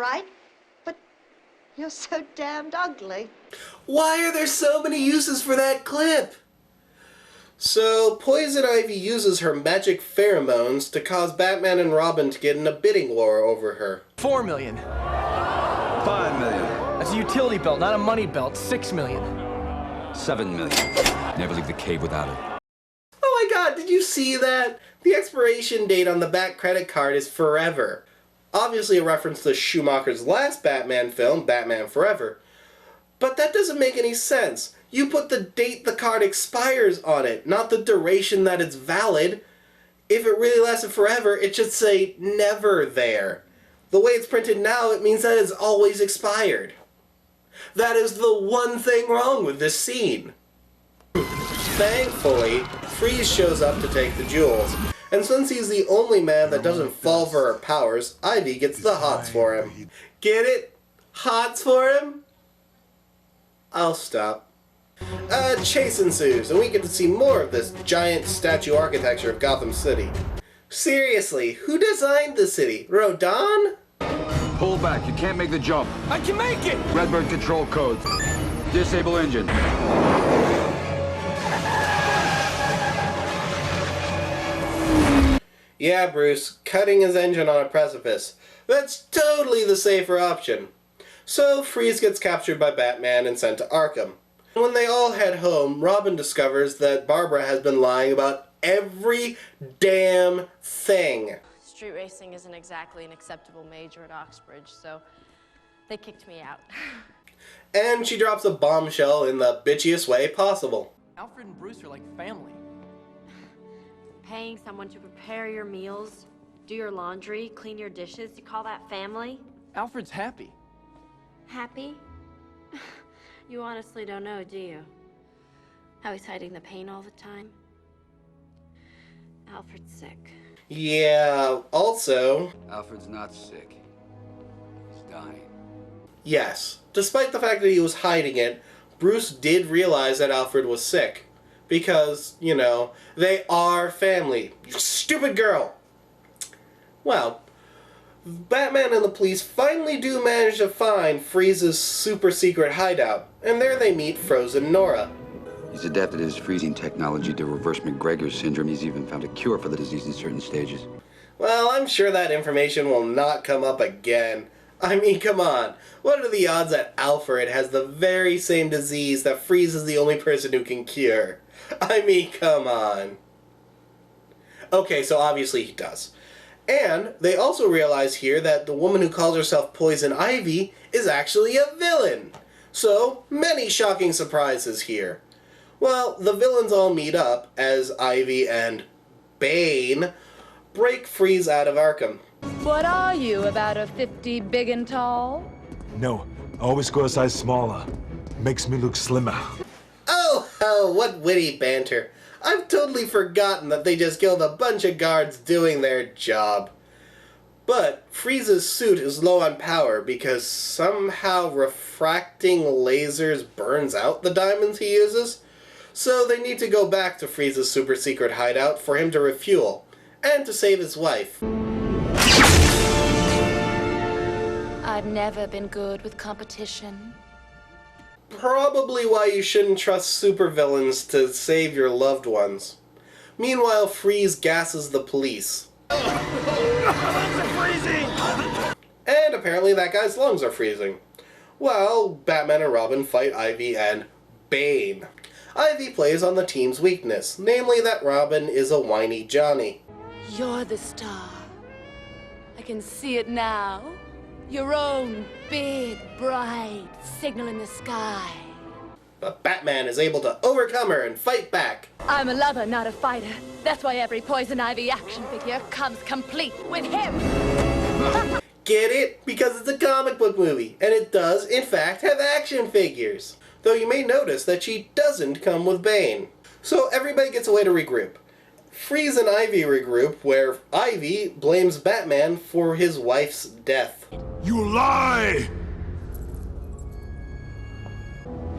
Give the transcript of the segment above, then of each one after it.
right, but you're so damned ugly. Why are there so many uses for that clip? So, Poison Ivy uses her magic pheromones to cause Batman and Robin to get in a bidding war over her. 4 million. 5 million. That's a utility belt, not a money belt. 6 million. 7 million. Never leave the cave without it. Oh my god, did you see that? The expiration date on the back credit card is forever. Obviously a reference to Schumacher's last Batman film, Batman Forever. But that doesn't make any sense. You put the date the card expires on it, not the duration that it's valid. If it really lasted forever, it should say never there. The way it's printed now, it means that it's always expired. That is the one thing wrong with this scene. Thankfully, Freeze shows up to take the jewels, and since he's the only man that doesn't fall for her powers, Ivy gets the hots for him. Get it? Hots for him? I'll stop. A chase ensues, and we get to see more of this giant statue architecture of Gotham City. Seriously, who designed the city? Rodin? Pull back. You can't make the jump. I can make it! Redbird control codes. Disable engine. Yeah, Bruce, cutting his engine on a precipice. That's totally the safer option. So, Freeze gets captured by Batman and sent to Arkham. When they all head home, Robin discovers that Barbara has been lying about every damn thing. Street racing isn't exactly an acceptable major at Oxbridge, so they kicked me out. And she drops a bombshell in the bitchiest way possible. Alfred and Bruce are like family. Paying someone to prepare your meals, do your laundry, clean your dishes, you call that family? Alfred's happy. Happy? You honestly don't know, do you? How he's hiding the pain all the time? Alfred's sick. Yeah, also... Alfred's not sick. He's dying. Yes, despite the fact that he was hiding it, Bruce did realize that Alfred was sick. Because, you know, they are family. You stupid girl! Well, Batman and the police finally do manage to find Freeze's super secret hideout, and there they meet Frozen Nora. He's adapted his freezing technology to reverse McGregor's syndrome. He's even found a cure for the disease in certain stages. Well, I'm sure that information will not come up again. I mean, come on. What are the odds that Alfred has the very same disease that Freeze is the only person who can cure? I mean, come on. Okay, so obviously he does. And they also realize here that the woman who calls herself Poison Ivy is actually a villain. So, many shocking surprises here. Well, the villains all meet up as Ivy and Bane break Freeze out of Arkham. What are you, about a 50 big and tall? No, I always go a size smaller. Makes me look slimmer. Oh, what witty banter. I've totally forgotten that they just killed a bunch of guards doing their job. But Freeze's suit is low on power because somehow refracting lasers burns out the diamonds he uses. So they need to go back to Freeze's super secret hideout for him to refuel, and to save his wife. I've never been good with competition. Probably why you shouldn't trust supervillains to save your loved ones. Meanwhile, Freeze gasses the police. And apparently that guy's lungs are freezing. Well, Batman and Robin fight Ivy and Bane. Ivy plays on the team's weakness, namely that Robin is a whiny Johnny. You're the star. I can see it now. Your own big, bright signal in the sky. But Batman is able to overcome her and fight back. I'm a lover, not a fighter. That's why every Poison Ivy action figure comes complete with him. Get it? Because it's a comic book movie, and it does, in fact, have action figures. Though you may notice that she doesn't come with Bane. So everybody gets away to regroup. Freeze and Ivy regroup, where Ivy blames Batman for his wife's death. You lie!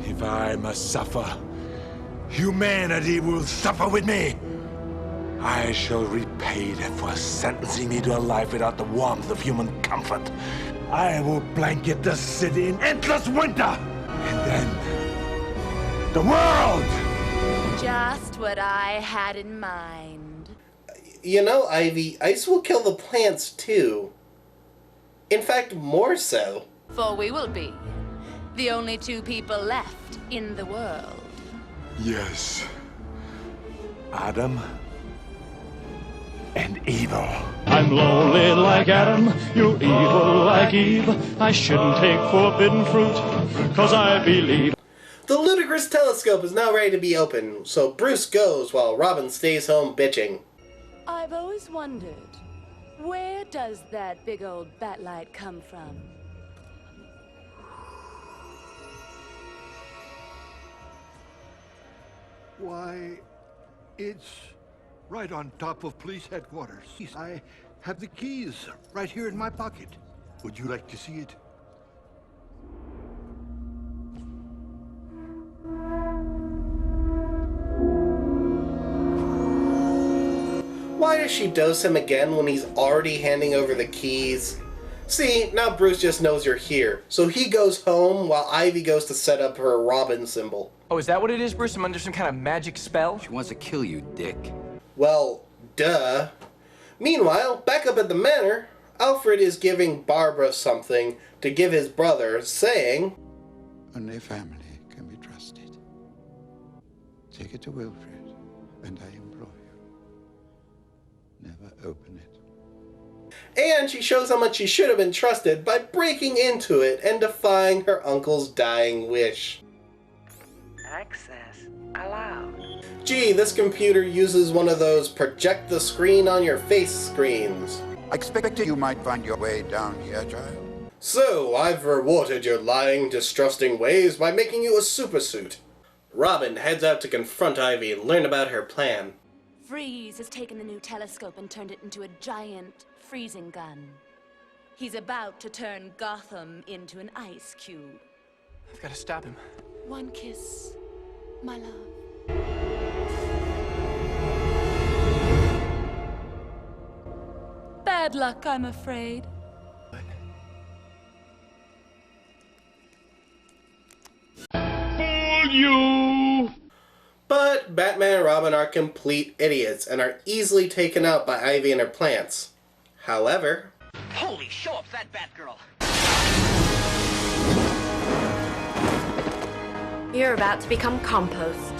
If I must suffer, humanity will suffer with me. I shall repay that for sentencing me to a life without the warmth of human comfort. I will blanket the city in endless winter. And then the world. Just what I had in mind. You know, Ivy, ice will kill the plants too. In fact, more so. For we will be the only two people left in the world. Yes. Adam and evil. I'm lonely like Adam, you're evil like Eve. I shouldn't take forbidden fruit, 'cause I believe. The ludicrous telescope is now ready to be opened, so Bruce goes while Robin stays home bitching. I've always wondered, where does that big old bat light come from? Why, it's right on top of police headquarters. I have the keys right here in my pocket. Would you like to see it? Why does she dose him again when he's already handing over the keys? See, now Bruce just knows you're here, so he goes home while Ivy goes to set up her Robin symbol. Oh, is that what it is, Bruce? I'm under some kind of magic spell? She wants to kill you, Dick. Well, duh. Meanwhile, back up at the manor, Alfred is giving Barbara something to give his brother, saying, Only family can be trusted. Take it to Wilfred, and I implore you, never open it. and she shows how much she should have been trusted by breaking into it and defying her uncle's dying wish. Access allowed. Gee, this computer uses one of those project the screen on your face screens. I expected you might find your way down here, child. So, I've rewarded your lying, distrusting ways by making you a supersuit. Robin heads out to confront Ivy and learn about her plan. Freeze has taken the new telescope and turned it into a giant freezing gun. He's about to turn Gotham into an ice cube. I've got to stop him. One kiss, my love. Bad luck, I'm afraid. Fool you! But Batman and Robin are complete idiots and are easily taken out by Ivy and her plants. However... Holy, show up that Batgirl! You're about to become compost.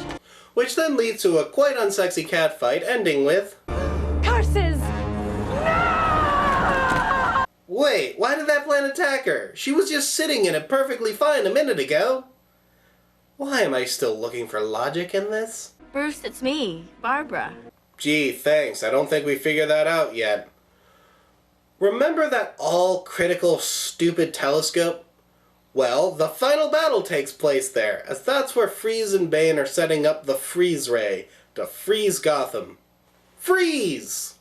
Which then leads to a quite unsexy catfight, ending with... Curses! Wait, why did that plant attack her? She was just sitting in it perfectly fine a minute ago. Why am I still looking for logic in this? Bruce, it's me, Barbara. Gee, thanks. I don't think we figured that out yet. Remember that all-critical, stupid telescope? Well, the final battle takes place there, as that's where Freeze and Bane are setting up the Freeze Ray to freeze Gotham. Freeze!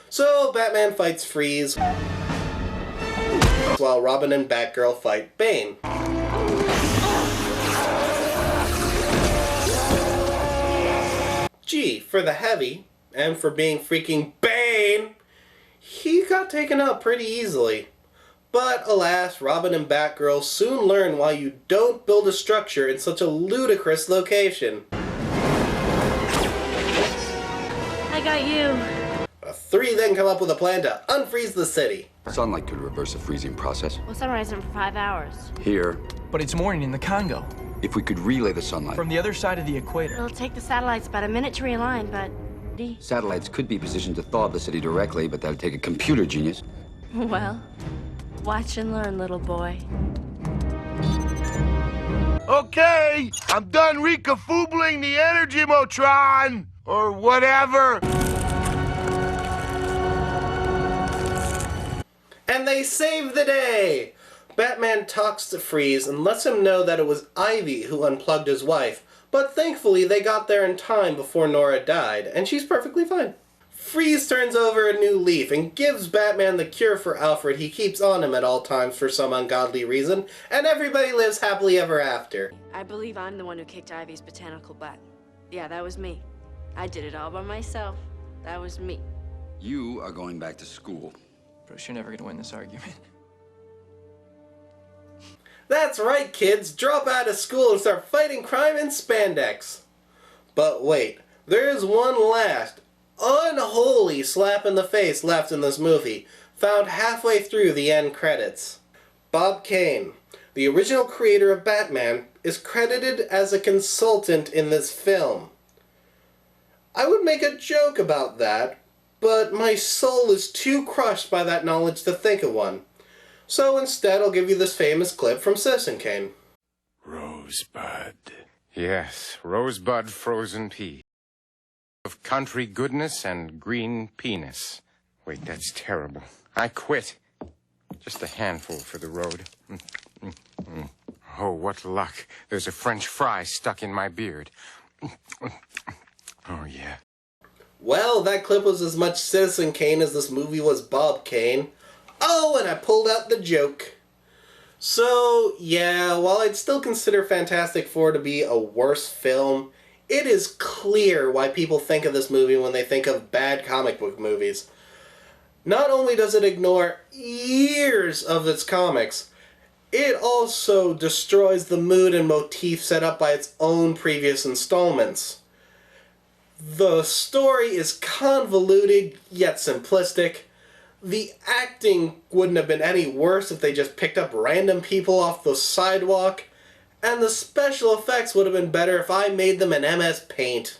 So, Batman fights Freeze, while Robin and Batgirl fight Bane. Gee, for the heavy, and for being freaking Bane, he got taken out pretty easily. But alas, Robin and Batgirl soon learn why you don't build a structure in such a ludicrous location. I got you. The three then come up with a plan to unfreeze the city. Sunlight could reverse the freezing process. Well, sunrise in for 5 hours. Here, But it's morning in the Congo. if we could relay the sunlight. From the other side of the equator. It'll take the satellites about a minute to realign, but... Satellites could be positioned to thaw the city directly, but that'd take a computer genius. Well, watch and learn, little boy. Okay, I'm done recafoobling the energy motron, or whatever. And they save the day! Batman talks to Freeze and lets him know that it was Ivy who unplugged his wife, but thankfully they got there in time before Nora died, and she's perfectly fine. Freeze turns over a new leaf and gives Batman the cure for Alfred he keeps on him at all times for some ungodly reason, and everybody lives happily ever after. I believe I'm the one who kicked Ivy's botanical butt. Yeah, that was me. I did it all by myself. That was me. You are going back to school. Bruce, you're never gonna win this argument. That's right, kids. Drop out of school and start fighting crime in spandex. But wait, there's one last unholy slap in the face left in this movie, found halfway through the end credits. Bob Kane, the original creator of Batman, is credited as a consultant in this film. I would make a joke about that, but my soul is too crushed by that knowledge to think of one. So instead I'll give you this famous clip from Citizen Kane. Rosebud. Yes, Rosebud frozen pea. Of country goodness and green penis. Wait, that's terrible. I quit. Just a handful for the road. Oh, what luck. There's a French fry stuck in my beard. Oh, yeah. Well, that clip was as much Citizen Kane as this movie was Bob Kane. Oh, and I pulled out the joke. So, yeah, while I'd still consider Fantastic Four to be a worse film, it is clear why people think of this movie when they think of bad comic book movies. Not only does it ignore years of its comics, it also destroys the mood and motif set up by its own previous installments. The story is convoluted, yet simplistic. The acting wouldn't have been any worse if they just picked up random people off the sidewalk, and the special effects would have been better if I made them in MS Paint.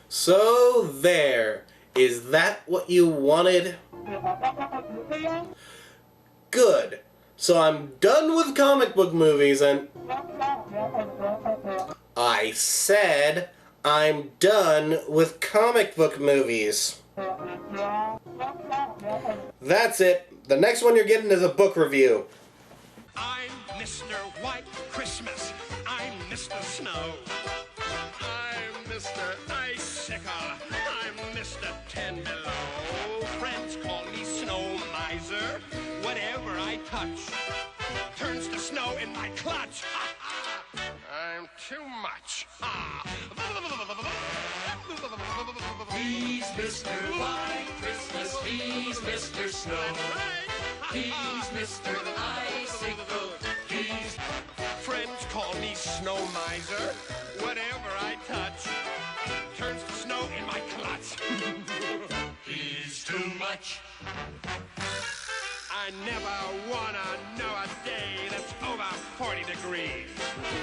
So there. Is that what you wanted? Good. So I'm done with comic book movies and... I said I'm done with comic book movies. That's it. The next one you're getting is a book review. I'm Mr. White Christmas. I'm Mr. Snow. I'm Mr. Icicle. I'm Mr. Ten Below. Friends call me Snow Miser. Whatever I touch turns to snow in my clutch. I'm too much. He's Mr. White Christmas, he's Mr. Snow. He's Mr. Icicle, He's friends call me Snow Miser. Whatever I touch turns to snow in my clutch. he's too much. I never wanna know a day that's over 40 degrees.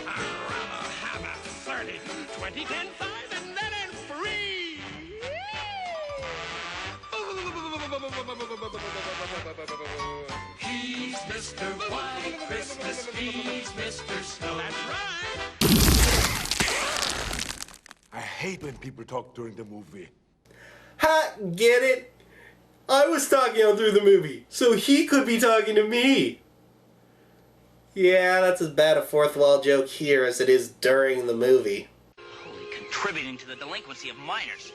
I'd rather have a 30, 20, 10, 5, and then in free. He's Mr. White Christmas, he's Mr. Snow. That's right. I hate when people talk during the movie. Ha! Get it? I was talking all through the movie, so he could be talking to me. Yeah, that's as bad a fourth wall joke here as it is during the movie. Contributing to the delinquency of minors.